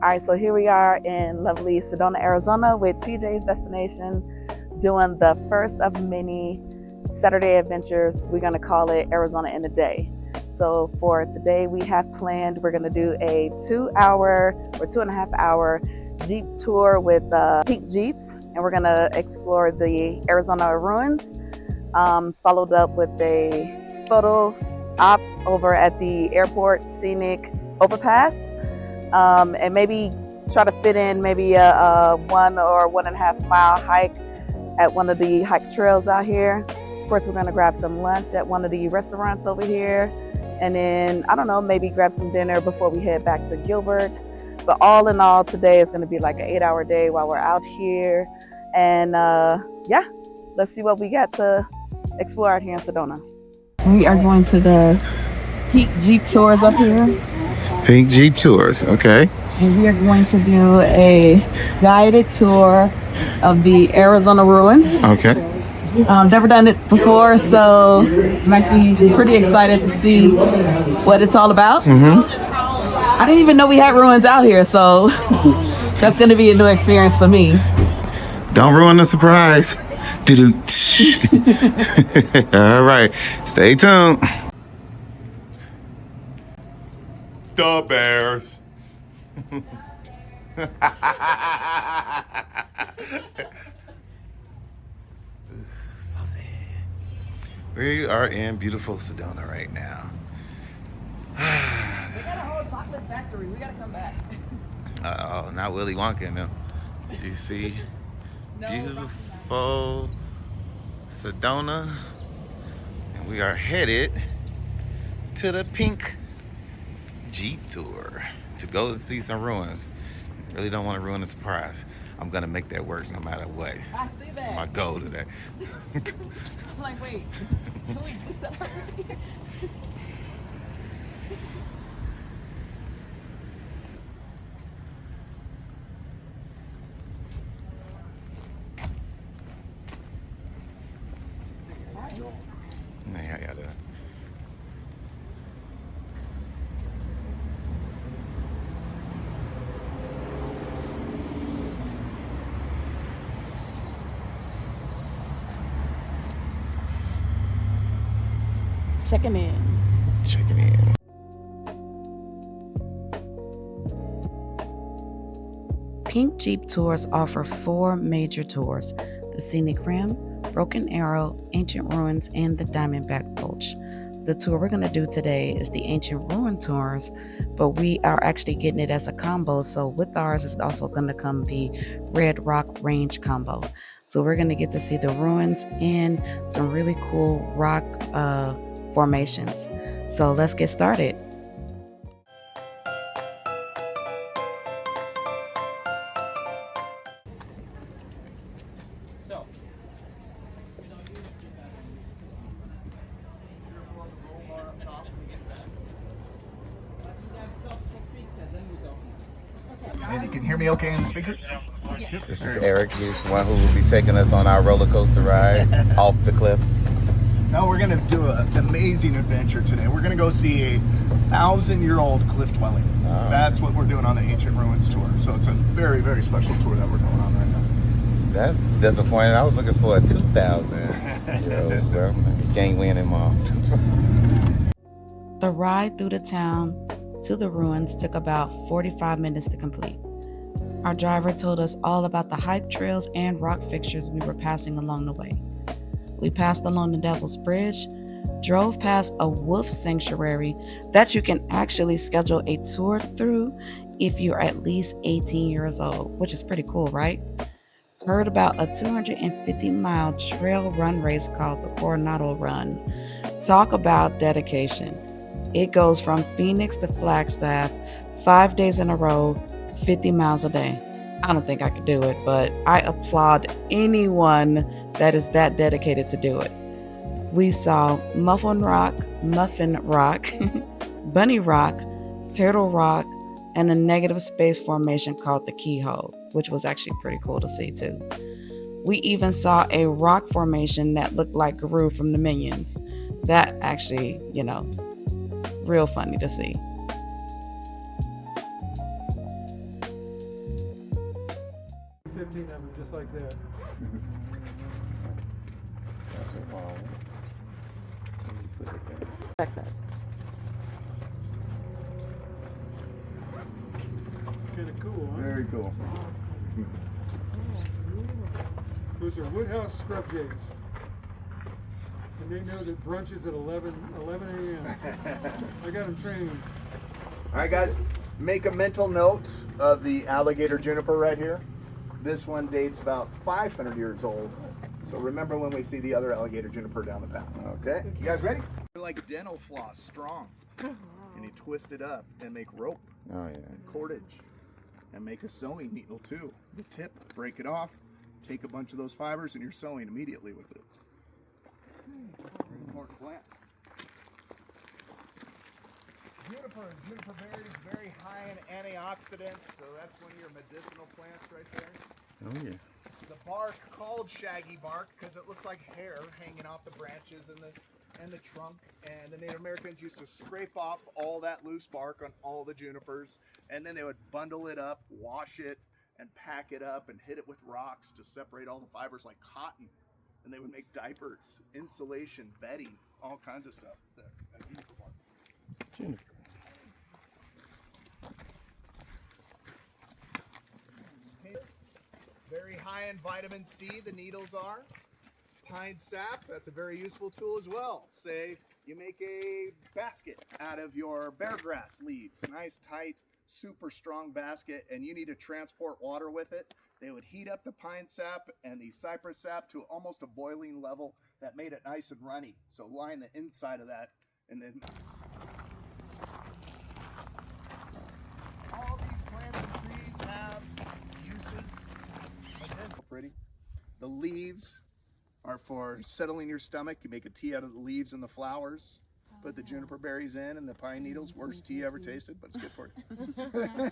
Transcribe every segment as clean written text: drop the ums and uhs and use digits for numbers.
All right, so here we are in lovely Sedona, Arizona with TJ's Destination, doing the first of many Saturday adventures. We're gonna call it Arizona in a Day. So for today we have planned, we're gonna do a 2-hour or 2.5 hour Jeep tour with pink Jeeps, and we're gonna explore the Arizona ruins, followed up with a photo op over at the airport scenic overpass. And maybe try to fit in maybe a 1 or 1.5 mile hike at one of the hike trails out here. Of course, we're gonna grab some lunch at one of the restaurants over here. And then, I don't know, maybe grab some dinner before we head back to Gilbert. But all in all, today is gonna be like an 8-hour day while we're out here. And yeah, let's see what we got to explore out here in Sedona. We are going to the Pink Jeep tours up here. Pink Jeep tours, okay. And we are going to do a guided tour of the Arizona ruins. Okay. Never done it before, so I'm actually pretty excited to see what it's all about. I didn't even know we had ruins out here, so that's going to be a new experience for me. Don't ruin the surprise. All right, stay tuned. The Bears. We are in beautiful Sedona right now. They got a whole chocolate factory. We gotta come back. Oh, not Willy Wonka in them. You see, beautiful Sedona, and we are headed to the Pink Jeep tour to go and see some ruins. Really don't want to ruin the surprise. I'm gonna make that work no matter what. I see that. That's my goal today. I'm like, wait, can we do that already? Nee, ja, de... Checking in. Checking in. Pink Jeep tours offer 4 major tours: the Scenic Rim, Broken Arrow, Ancient Ruins, and the Diamondback Gulch. The tour we're going to do today is the Ancient Ruin tours, but we are actually getting it as a combo. So with ours is also going to come the Red Rock Range combo. So we're going to get to see the ruins and some really cool rock formations. So let's get started. And you can hear me okay in the speaker? This is Eric. He's the one who will be taking us on our roller coaster ride off the cliff. No, we're going to do an amazing adventure today. We're going to go see a 1,000-year-old cliff dwelling. Oh. That's what we're doing on the Ancient Ruins tour. So it's a very, very special tour that we're going on right now. That's disappointing. I was looking for a 2,000-year-old. Well, you can't win him all. The ride through the town to the ruins took about 45 minutes to complete. Our driver told us all about the hike trails and rock fixtures we were passing along the way. We passed along the Devil's Bridge, drove past a wolf sanctuary that you can actually schedule a tour through if you're at least 18 years old, which is pretty cool, right? Heard about a 250-mile trail run race called the Coronado Run. Talk about dedication. It goes from Phoenix to Flagstaff, 5 days in a row, 50 miles a day. I don't think I could do it, but I applaud anyone that is that dedicated to do it. We saw Muffin Rock, Bunny Rock, Turtle Rock, and a negative space formation called the Keyhole, which was actually pretty cool to see too. We even saw a rock formation that looked like Guru from the Minions. That actually, real funny to see. looks like that. That's a ball. Let me put it there. Check that. Kind of cool, huh? Very cool. Those are Woodhouse scrub jays. And they know that brunch is at 11 a.m. I got them trained. All right, guys, make a mental note of the alligator juniper right here. This one dates about 500 years old. So remember when we see the other alligator juniper down the path. Okay, you guys ready? Like dental floss, strong. And you twist it up and make rope, Oh yeah. cordage, and make a sewing needle too. The tip, break it off, take a bunch of those fibers, and you're sewing immediately with it. Very important plant. Juniper berries, very high in antioxidants, so that's one of your medicinal plants right there. Oh yeah. The bark called shaggy bark because it looks like hair hanging off the branches and the trunk. And the Native Americans used to scrape off all that loose bark on all the junipers, and then they would bundle it up, wash it, and pack it up and hit it with rocks to separate all the fibers like cotton. And they would make diapers, insulation, bedding, all kinds of stuff. That juniper bark. Juniper. Very high in vitamin C, the needles are. Pine sap, that's a very useful tool as well. Say you make a basket out of your beargrass leaves, nice tight, super strong basket, and you need to transport water with it. They would heat up the pine sap and the cypress sap to almost a boiling level that made it nice and runny. So line the inside of that and then all these plants and trees have uses. Pretty. The leaves are for settling your stomach. You make a tea out of the leaves and the flowers. Put the juniper berries in and the pine needles. Worst tea ever tasted, but it's good for you.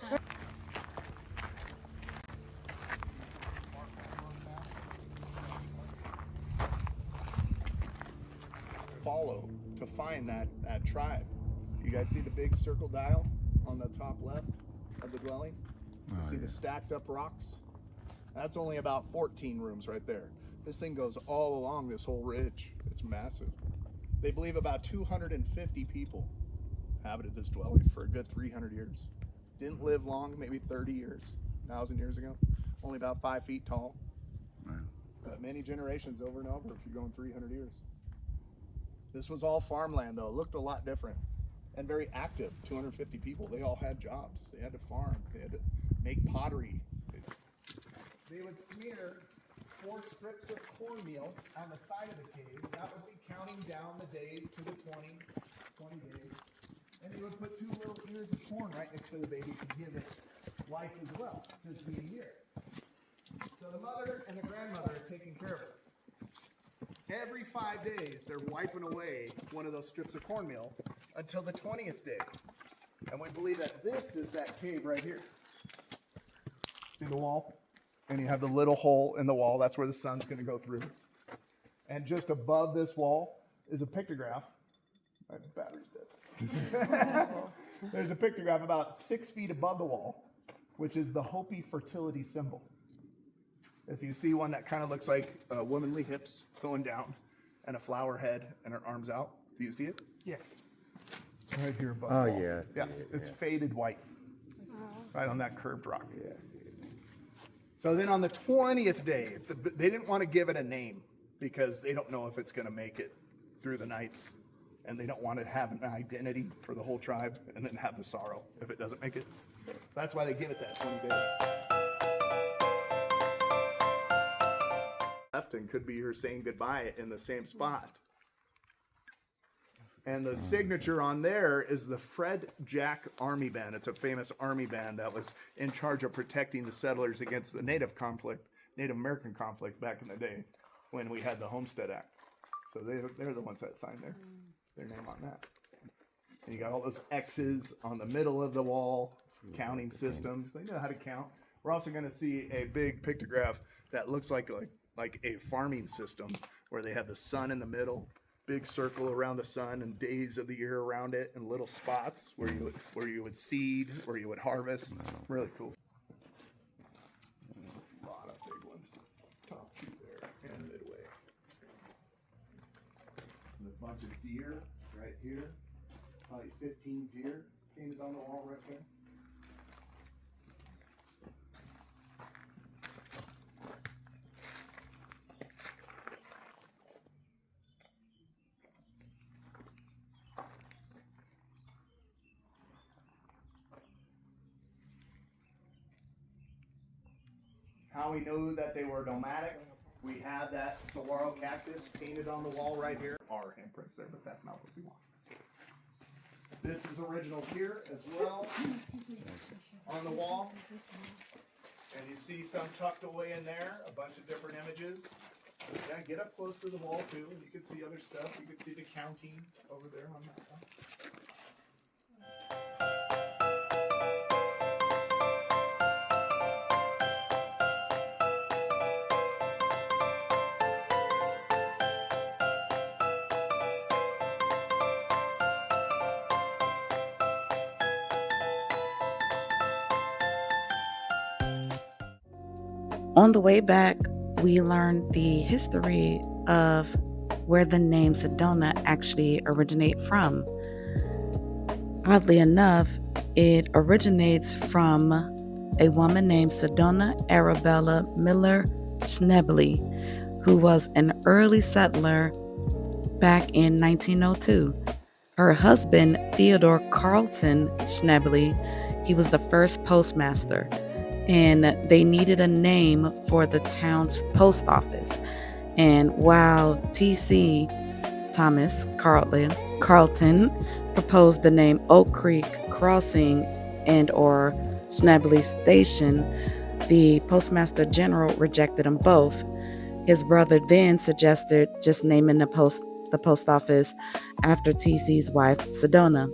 Follow to find that tribe. You guys see the big circle dial on the top left of the dwelling? You see the stacked up rocks? That's only about 14 rooms right there. This thing goes all along this whole ridge. It's massive. They believe about 250 people inhabited this dwelling for a good 300 years. Didn't live long, maybe 30 years, 1,000 years ago. Only about 5 feet tall. Wow. But many generations over and over if you're going 300 years. This was all farmland though. It looked a lot different and very active. 250 people. They all had jobs. They had to farm. They had to make pottery. They would smear 4 strips of cornmeal on the side of the cave. That would be counting down the days to the 20 days. And they would put 2 little ears of corn right next to the baby to give it life as well, just be a year. So the mother and the grandmother are taking care of it. Every 5 days, they're wiping away one of those strips of cornmeal until the 20th day. And we believe that this is that cave right here. See the wall? And you have the little hole in the wall. That's where the sun's going to go through. And just above this wall is a pictograph. My battery's dead. There's a pictograph about 6 feet above the wall, which is the Hopi fertility symbol. If you see one that kind of looks like womanly hips going down and a flower head and her arms out, do you see it? Yeah. It's right here above Oh the wall. yeah. Yeah, it's faded white. Right on that curved rock. Yes. So then on the 20th day, they didn't want to give it a name because they don't know if it's going to make it through the nights. And they don't want to have an identity for the whole tribe and then have the sorrow if it doesn't make it. That's why they give it that 20 days. Left and could be her saying goodbye in the same spot. And the signature on there is the Fred Jack Army Band. It's a famous army band that was in charge of protecting the settlers against the Native American conflict back in the day when we had the Homestead Act. So they're the ones that signed their name on that. And you got all those X's on the middle of the wall, counting systems. They know how to count. We're also going to see a big pictograph that looks like a farming system where they have the sun in the middle, big circle around the sun and days of the year around it, and little spots where you would seed, where you would harvest. Really cool. There's a lot of big ones. A bunch of deer right here. Probably 15 deer painted on the wall right there. How we knew that they were nomadic, we had that saguaro cactus painted on the wall right here. Our handprints there, but that's not what we want. This is original here as well on the wall. And you see some tucked away in there, a bunch of different images. Yeah, get up close to the wall too, and you can see other stuff. You can see the counting over there on that one. On the way back, we learned the history of where the name Sedona actually originates from. Oddly enough, it originates from a woman named Sedona Arabella Miller Schneble, who was an early settler back in 1902. Her husband, Theodore Carlton Schneble, he was the first postmaster, and they needed a name for the town's post office. And while T.C. Thomas Carlton proposed the name Oak Creek Crossing and or Schneble Station, the Postmaster General rejected them both. His brother then suggested just naming the post office after T.C.'s wife, Sedona,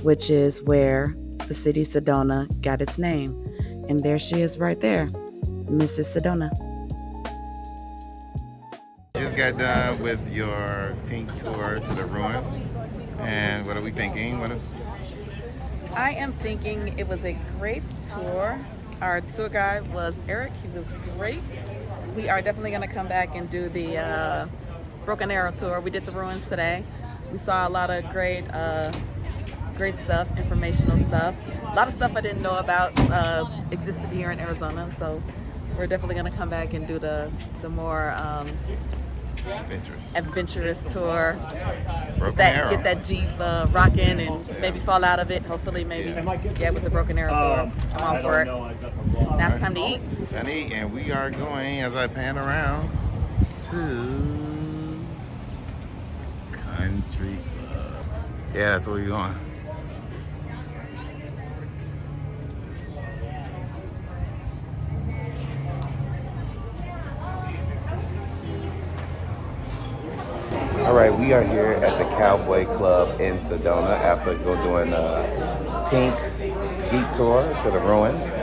which is where the city Sedona got its name. And there she is right there, Mrs. Sedona. Just got done with your pink tour to the ruins. And what are we thinking? I am thinking it was a great tour. Our tour guide was Eric. He was great. We are definitely going to come back and do the Broken Arrow tour. We did the ruins today. We saw a lot of great stuff, informational stuff. A lot of stuff I didn't know about existed here in Arizona. So we're definitely going to come back and do the more adventurous tour. Get that Jeep rocking and maybe fall out of it. Hopefully, maybe with the Broken Arrow tour. I'm all for it. Now it's time to eat. And we are going, as I pan around, to Country Club. Yeah, that's where we're going. All right, we are here at the Cowboy Club in Sedona after doing a pink Jeep tour to the ruins.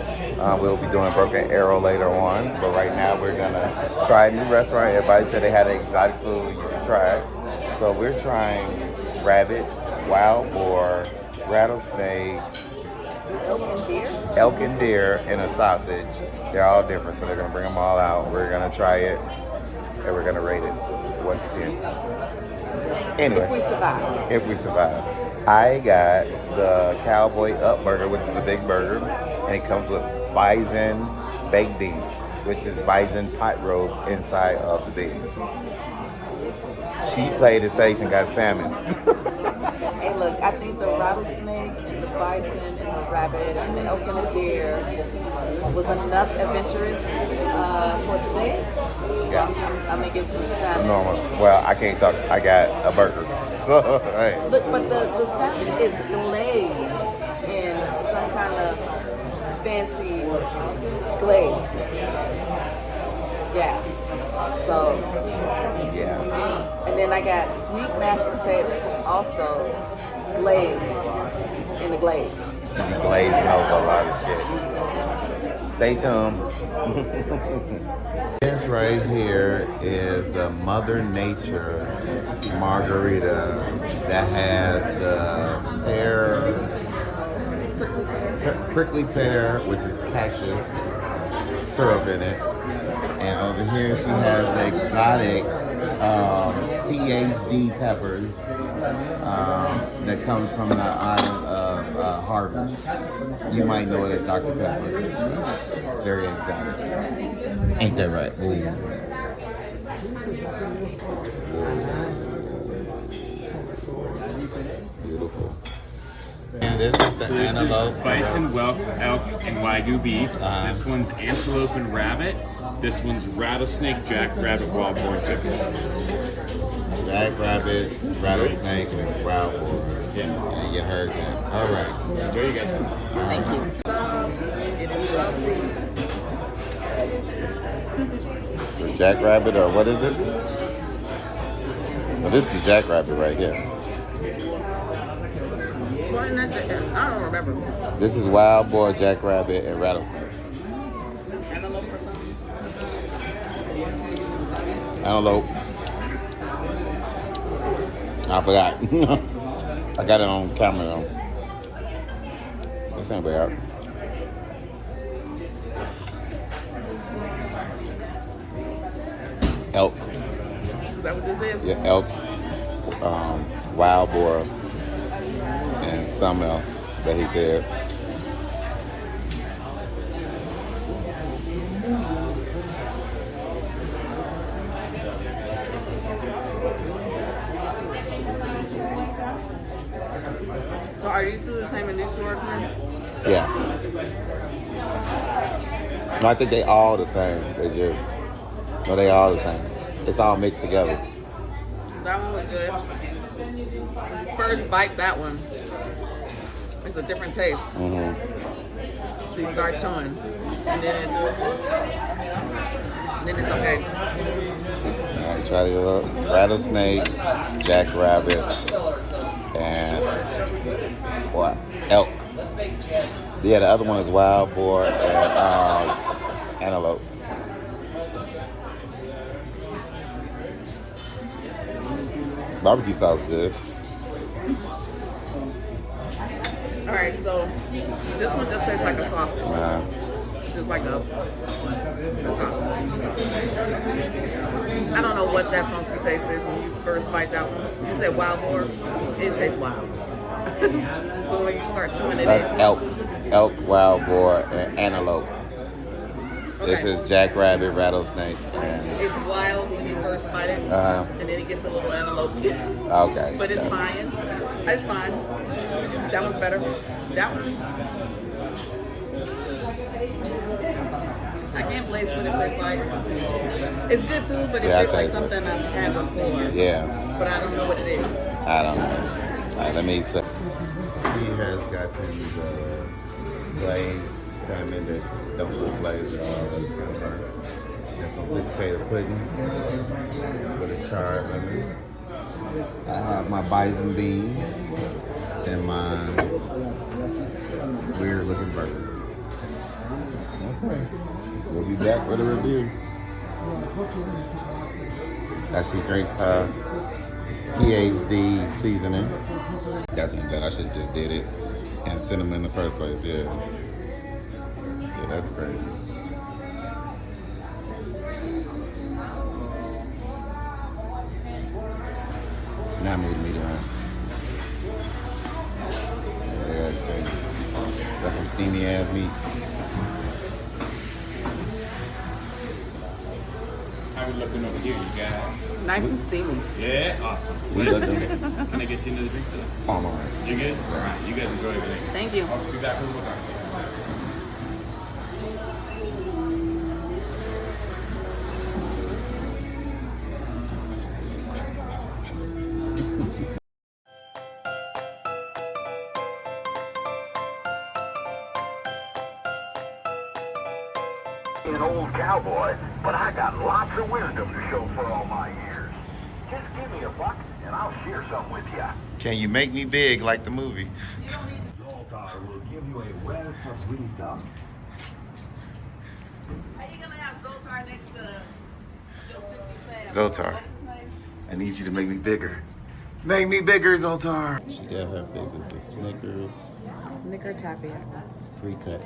We'll be doing Broken Arrow later on, but right now we're gonna try a new restaurant. Everybody said they had an exotic food you should try. So we're trying rabbit, wild boar, rattlesnake, elk and deer, and a sausage. They're all different, so they're gonna bring them all out. We're gonna try it, and we're gonna rate it 1 to 10. Anyway, if we survive. I got the Cowboy Up Burger, which is a big burger, and it comes with bison baked beans, which is bison pot roast inside of the beans. She played it safe and got salmon. Hey, look, I think the rattlesnake and the bison and the rabbit and the elk and the deer was enough adventurous for today. Yeah. I'm gonna get some salmon. Some normal. Well, I can't talk. I got a burger. So, hey. Look, but the salmon is glazed in some kind of fancy glaze. Yeah. So. Yeah. And then I got sweet mashed potatoes, also glazed in the glaze. She be glazing over a lot of shit. Stay tuned. This right here is the Mother Nature margarita that has the prickly pear, which is cactus syrup in it. And over here she has the exotic PhD peppers that come from the island of Harvest. You might know it as Dr. Pepper. It's very exotic. Ain't that right? Ooh. Beautiful. And this is the antelope. Is bison, whelk, elk, and wagyu beef. This one's antelope and rabbit. This one's rattlesnake, jackrabbit, wild boar chicken. Jackrabbit, rattlesnake, and wild boar. Yeah. And you heard that. All right. Enjoy, you guys. Thank you. So jackrabbit, or what is it? Well, this is jackrabbit right here. I don't remember. This is wild boar, jackrabbit, and rattlesnake. Antelope or something? Antelope. I forgot. I got it on camera though. This ain't bad. Elk. Is that what this is? Yeah, elk. Wild boar. And something else that he said. So are these two the same in these stores then? Yeah. No, I think they all the same. They all the same. It's all mixed together. That one was good. First bite, that one. It's a different taste. Mm-hmm. So you start chewing, and then it's okay. All right, try the other rattlesnake, jackrabbit, and what? Elk. Yeah, the other one is wild boar and antelope. Barbecue sauce is good. All right, so this one just tastes like a sausage. Just like a sausage. I don't know what that funky taste is when you first bite that one. You said wild boar, it tastes wild. But when you start chewing it That's in, elk, wild boar, and antelope. okay. This is jackrabbit, rattlesnake, and It's wild when you first bite it, Uh-huh. and then it gets a little antelope. okay. But it's fine. It's fine. That one's better. That one. I can't place what it tastes like. It's good too, but it Yeah, I tastes like taste it. something I've had before. Yeah. But I don't know what it is. I don't know. All right, let me see. He has gotten the glazed salmon that don't look glazed at all. That's some sweet potato pudding with a charred lemon. I have my bison beans and my weird looking burger. Okay. We'll be back with a review. As she drinks PhD seasoning. That's not bad. I should have just did it and sent them in the first place. Yeah. Yeah, that's crazy. Now move the meat around. Yeah, that's steamy. That's some steamy ass meat. How we looking over here, you guys? Nice and steamy. Yeah, awesome. We looking Can I get you another drink? palm orange. You good? All right, you guys enjoy everything. Thank you. I'll be back with more time. An old cowboy, but I got lots of wisdom to show for all my years. Just give me a buck, and I'll share some with you. Can you make me big like the movie? Zoltar will give you a wealth of wisdom. Are you gonna have Zoltar next to Yosemite Sam? Zoltar. I need you to make me bigger. Make me bigger, Zoltar. She got her faces the Snickers Snicker Tappy. pre-cut.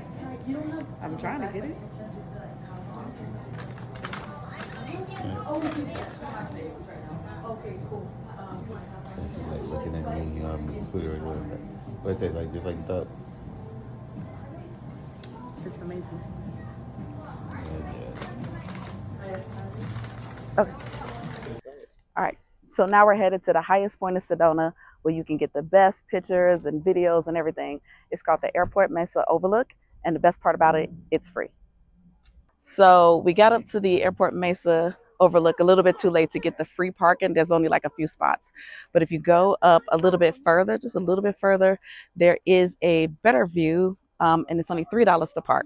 I'm trying to get it. So she's like looking at me, you know, I'm just put it right there. What it tastes like, just like you thought. It's amazing. Yeah. Okay. All right. So now we're headed to the highest point of Sedona where you can get the best pictures and videos and everything. It's called the Airport Mesa Overlook. And the best part about it, it's free. So we got up to the Airport Mesa Overlook a little bit too late to get the free parking. There's only like a few spots. But if you go up a little bit further, just a little bit further, there is a better view. And it's only $3 to park.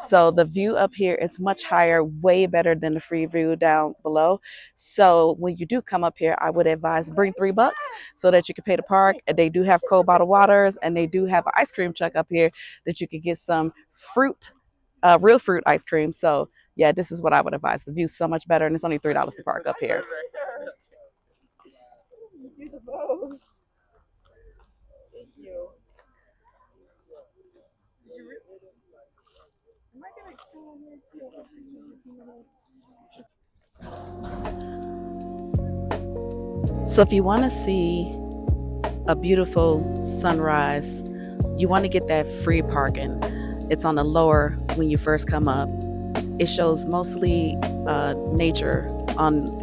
So the view up here is much higher, way better than the free view down below. So when you do come up here, I would advise bring $3 so that you can pay to park. And they do have cold bottled waters, and they do have an ice cream truck up here that you could get some fruit, real fruit ice cream. So yeah, this is what I would advise. The view's so much better, and it's only $3 to park up here. So if you want to see a beautiful sunrise, you want to get that free parking. It's on the lower when you first come up. It shows mostly nature.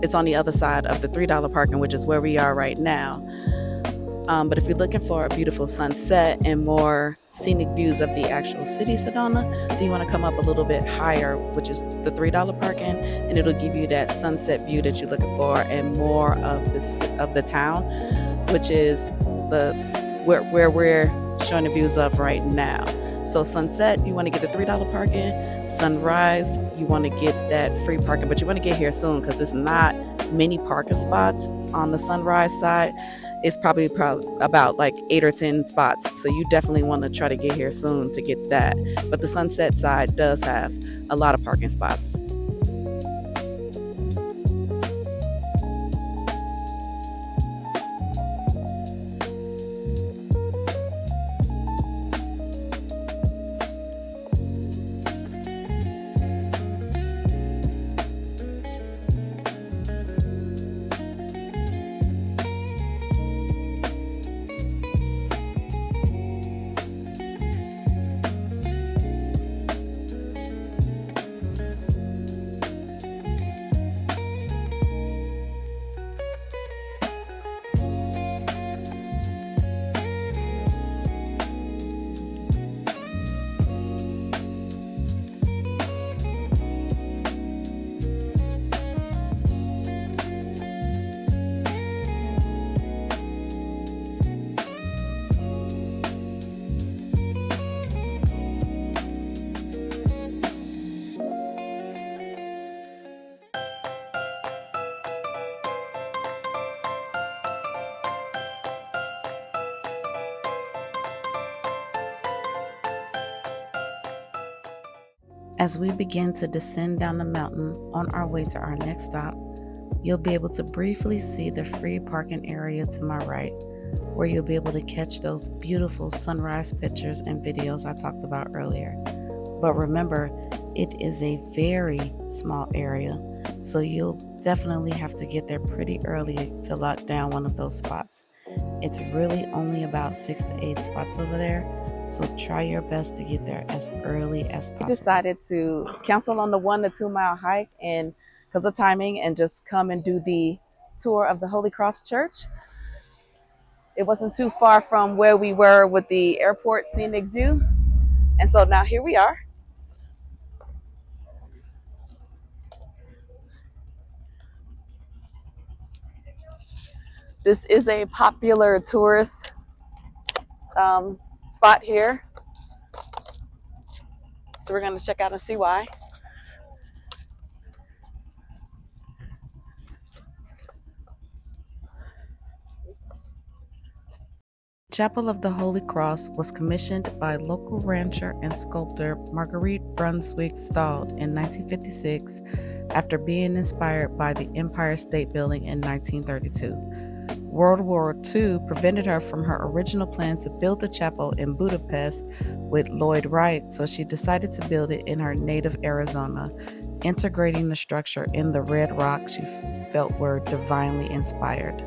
It's on the other side of the $3 parking, which is where we are right now. But if you're looking for a beautiful sunset and more scenic views of the actual city, Sedona, then you want to come up a little bit higher, which is the $3 parking, and it'll give you that sunset view that you're looking for and more of the town, which is where we're showing the views of right now. So sunset, you want to get the $3 parking. Sunrise, you want to get that free parking, but you want to get here soon because there's not many parking spots on the sunrise side. It's probably about like 8 or 10 spots. So you definitely want to try to get here soon to get that. But the sunset side does have a lot of parking spots. As we begin to descend down the mountain on our way to our next stop, you'll be able to briefly see the free parking area to my right, where you'll be able to catch those beautiful sunrise pictures and videos I talked about earlier. But remember, it is a very small area, so you'll definitely have to get there pretty early to lock down one of those spots. It's really only about 6 to 8 spots over there, so try your best to get there as early as possible. We decided to cancel on the 1 to 2 mile hike and because of timing and just come and do the tour of the Holy Cross Church. It wasn't too far from where we were with the airport scenic view. And so now here we are. This is a popular tourist spot here. So we're going to check out and see why. Chapel of the Holy Cross was commissioned by local rancher and sculptor Marguerite Brunswick Stahl in 1956 after being inspired by the Empire State Building in 1932. World War II prevented her from her original plan to build the chapel in Budapest with Lloyd Wright, so she decided to build it in her native Arizona, integrating the structure in the red rock she felt were divinely inspired.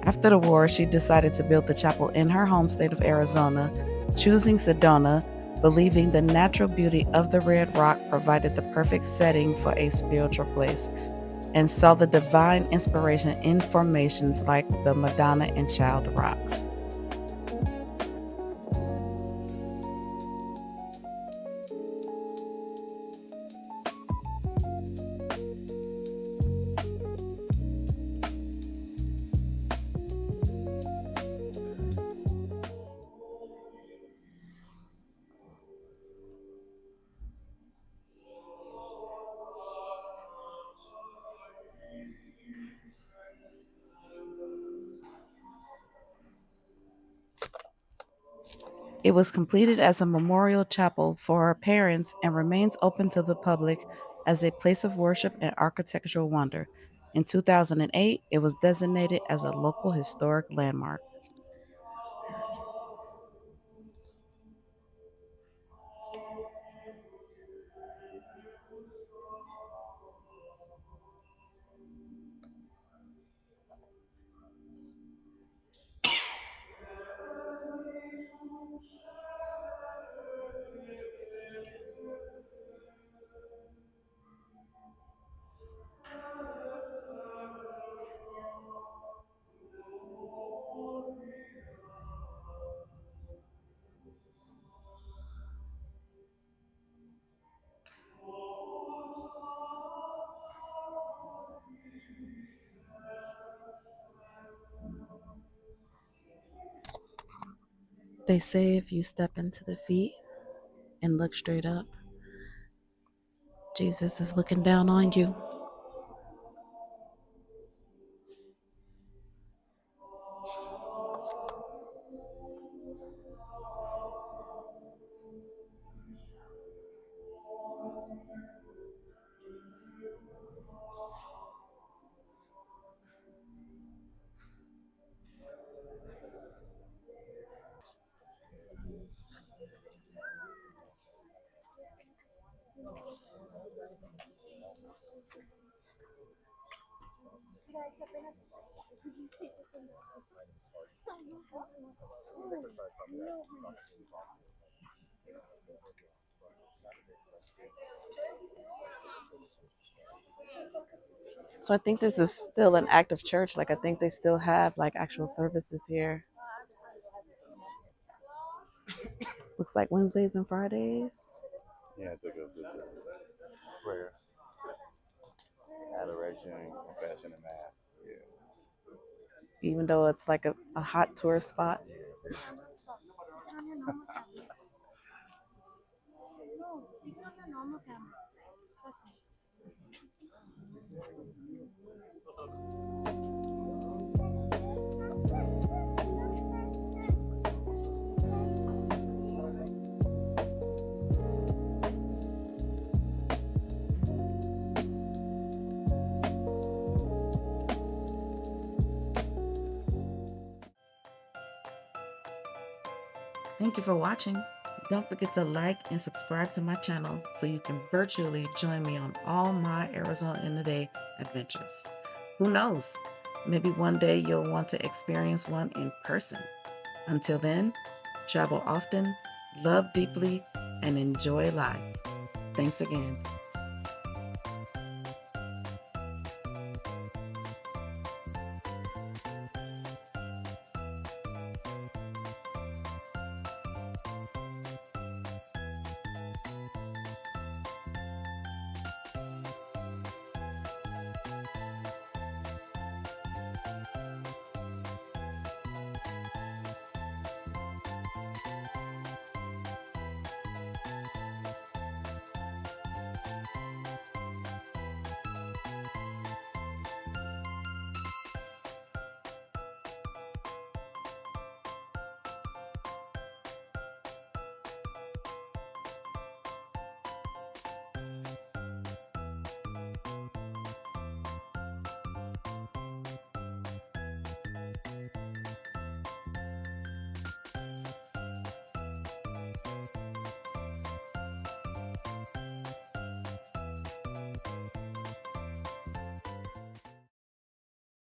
After the war, she decided to build the chapel in her home state of Arizona, choosing Sedona, believing the natural beauty of the red rock provided the perfect setting for a spiritual place, and saw the divine inspiration in formations like the Madonna and Child rocks. It was completed as a memorial chapel for her parents and remains open to the public as a place of worship and architectural wonder. In 2008, it was designated as a local historic landmark. They say if you step into the feet and look straight up, Jesus is looking down on you. So I think this is still an active church. Like I think they still have like actual services here. Looks like Wednesdays and Fridays. Yeah, to go to prayer, adoration, confession, and mass. Yeah. Even though it's like a hot tourist spot. Thank you for watching. Don't forget to like and subscribe to my channel so you can virtually join me on all my Arizona in a Day adventures. Who knows? Maybe one day you'll want to experience one in person. Until then, travel often, love deeply, and enjoy life. Thanks again.